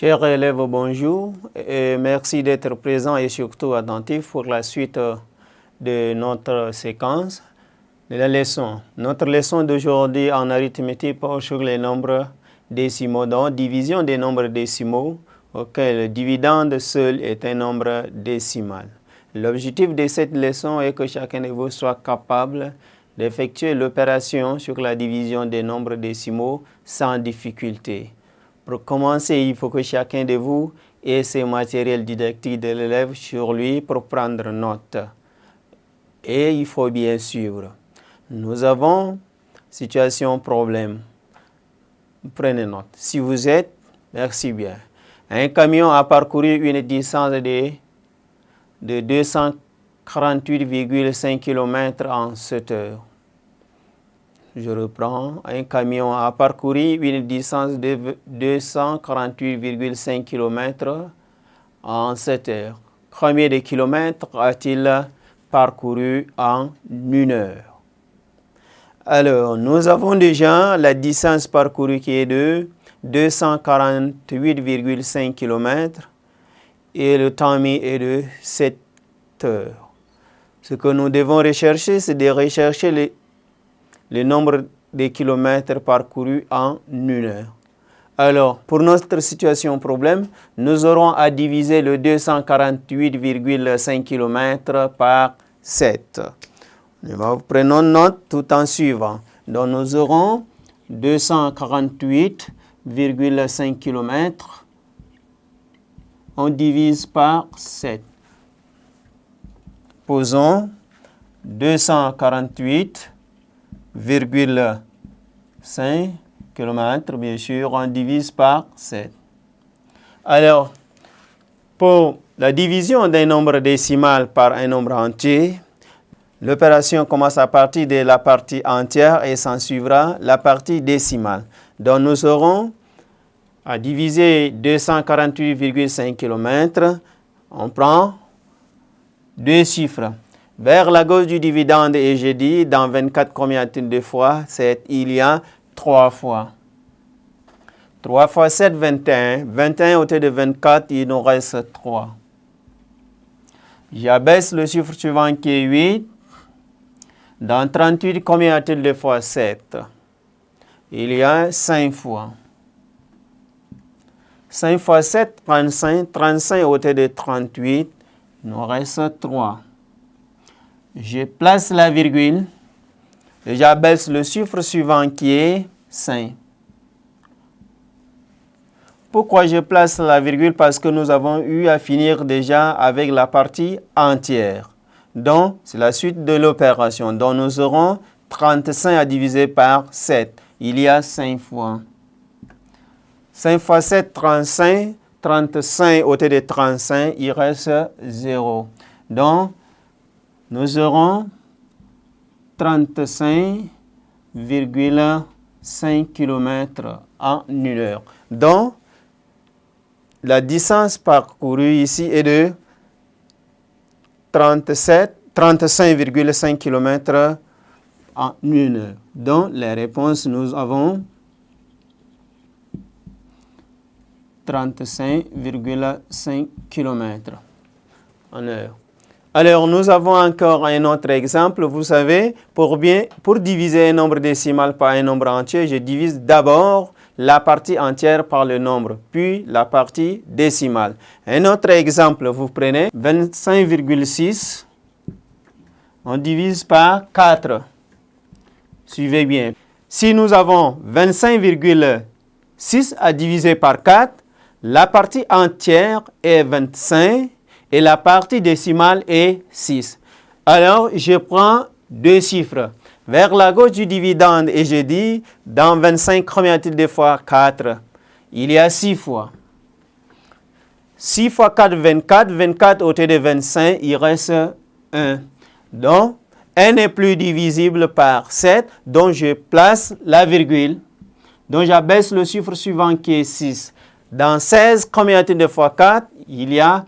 Chers élèves, bonjour et merci d'être présents et surtout attentifs pour la suite de notre séquence de la leçon. Notre leçon d'aujourd'hui en arithmétique porte sur les nombres décimaux, donc division des nombres décimaux auquel le dividende seul est un nombre décimal. L'objectif de cette leçon est que chacun de vous soit capable d'effectuer l'opération sur la division des nombres décimaux sans difficulté. Pour commencer, il faut que chacun de vous ait ses matériels didactiques de l'élève sur lui pour prendre note. Et il faut bien suivre. Nous avons situation problème. Prenez note. Si vous êtes, merci bien. Un camion a parcouru une distance de 248,5 km en 7 heures. Je reprends. Un camion a parcouru une distance de 248,5 km en 7 heures. Combien de kilomètres a-t-il parcouru en 1 heure? Alors, nous avons déjà la distance parcourue qui est de 248,5 km et le temps mis est de 7 heures. Ce que nous devons rechercher, c'est de rechercher le nombre de kilomètres parcourus en 1 heure. Alors, pour notre situation problème, nous aurons à diviser le 248,5 km par 7. Nous prenons note tout en suivant. Donc, nous aurons 248,5 km. On divise par 7. Posons 248,5 km, bien sûr, on divise par 7. Alors, pour la division d'un nombre décimal par un nombre entier, l'opération commence à partir de la partie entière et s'en suivra la partie décimale. Donc, nous aurons à diviser 248,5 km. On prend deux chiffres. Vers la gauche du dividende, et j'ai dit, dans 24, combien y a-t-il de fois 7? Il y a 3 fois. 3 fois 7, 21. 21 au lieu de 24, il nous reste 3. J'abaisse le chiffre suivant qui est 8. Dans 38, combien y a-t-il de fois 7? Il y a 5 fois. 5 fois 7, 35. 35 au lieu de 38, il nous reste 3. Je place la virgule et j'abaisse le chiffre suivant qui est 5. Pourquoi je place la virgule? Parce que nous avons eu à finir déjà avec la partie entière. Donc, c'est la suite de l'opération. Donc, nous aurons 35 à diviser par 7. Il y a 5 fois. 5 fois 7, 35. 35 au lieu de 35, il reste 0. Donc, nous aurons 35,5 km en 1 heure. Donc, la distance parcourue ici est de 35,5 km en 1 heure. Donc, la réponse, nous avons 35,5 km en heure. Alors, nous avons encore un autre exemple. Vous savez, pour diviser un nombre décimal par un nombre entier, je divise d'abord la partie entière par le nombre, puis la partie décimale. Un autre exemple, vous prenez 25,6. On divise par 4. Suivez bien. Si nous avons 25,6 à diviser par 4, la partie entière est 25. Et la partie décimale est 6. Alors, je prends deux chiffres. Vers la gauche du dividende, et je dis, dans 25, combien y a-t-il de fois 4? Il y a 6 fois. 6 fois 4, 24. 24 au lieu de 25, il reste 1. Donc, 1 n'est plus divisible par 7. Donc, je place la virgule. Donc, j'abaisse le chiffre suivant qui est 6. Dans 16, combien y a-t-il de fois 4? Il y a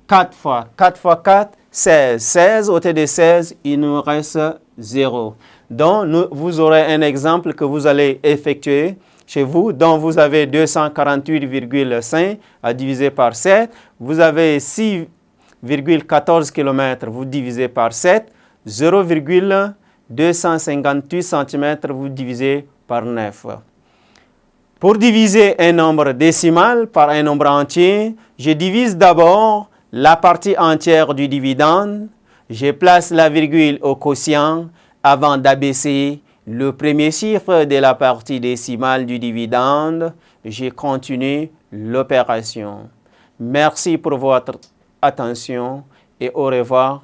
4 fois. 4 fois 4, 16. 16 au lieu de 16, il nous reste 0. Donc, vous aurez un exemple que vous allez effectuer chez vous, dont vous avez 248,5 à diviser par 7. Vous avez 6,14 km, vous divisez par 7. 0,258 cm, vous divisez par 9. Pour diviser un nombre décimal par un nombre entier, je divise d'abord la partie entière du dividende. Je place la virgule au quotient avant d'abaisser le premier chiffre de la partie décimale du dividende. Je continue l'opération. Merci pour votre attention et au revoir.